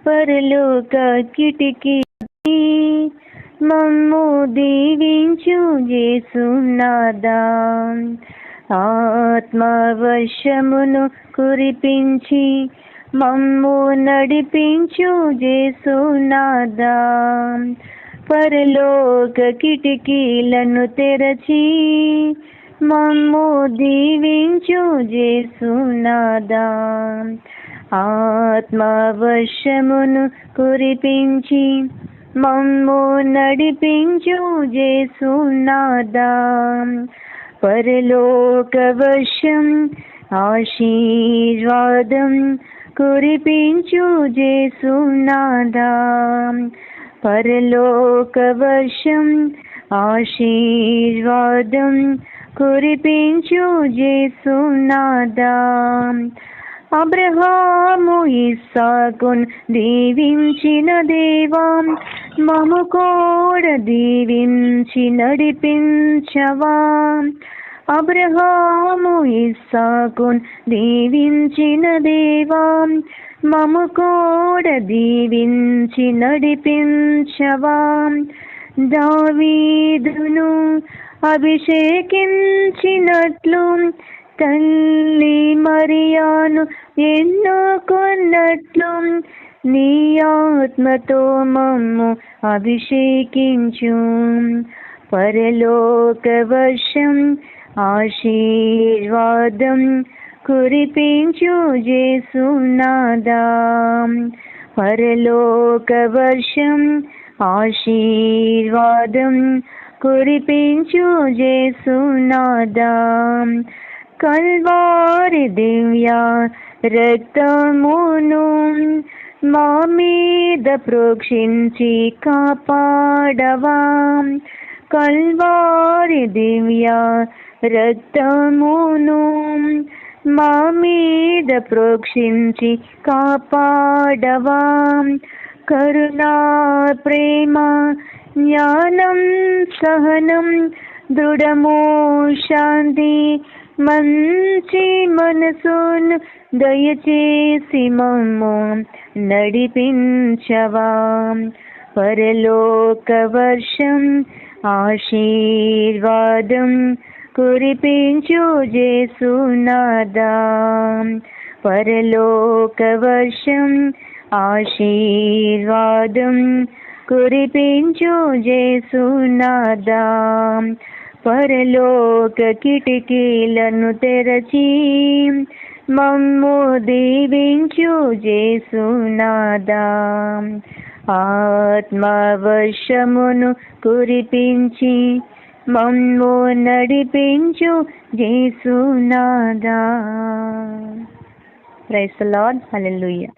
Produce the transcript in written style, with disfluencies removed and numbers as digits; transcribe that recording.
పరలోక కిటికీ మమ్ము దీవించు యేసునాథా. ఆత్మవర్షమును కురిపించి మమ్ము నడిపించు యేసునాథా. పరలోక కిటికీలను తెరచి మమ్ము దీవించు యేసునాథా. ఆత్మవర్షమును కురిపించి మమ్ము నడిపించు యేసునాథా. పరలోక వర్షం ఆశీర్వాదం కురిపించు యేసునాథా. పరలోక వర్షం ఆశీర్వాదం కురిపించు యేసునాథా. అబ్రహాము ఇస్సాకును దీవించిన దేవా, మమ్ము కూడా దీవించి నడిపించవా. అబ్రహాము ఇస్సాకును దీవించిన దేవా, మమ్ము కూడా దీవించి నడిపించవా. దావీదును అభిషేకించినట్లు తల్లి మరియాను ఎన్నుకున్నట్లు నీ ఆత్మతో మమ్ము అభిషేకించు. పరలోక వర్షం ఆశీర్వాదం కురిపించు యేసునాథా. పరలోక వర్షం ఆశీర్వాదం కురిపించు యేసునాథా. కల్వారి దివ్య రక్తమును మా మీద ప్రోక్షించి కాపాడవా. కల్వారి దివ్య రక్తమును మా మీద ప్రోక్షించి కాపాడవా. కరుణా ప్రేమ జ్ఞానం సహనం దృఢము శాంతి మంచి మనసును దయచేసి మమ్ము నడిపించవా. పరలోక వర్షం ఆశీర్వాదం కురిపించు యేసునాథా. పరలోక వర్షం ఆశీర్వాదం కురిపించు యేసునాథా. పరలోక కిటికీలను తెరచి మమ్ము దీవించు యేసునాథా. ఆత్మవర్షమును కురిపించి మమ్ము నడిపించు యేసునాథా. Praise the Lord. హల్లెలూయా.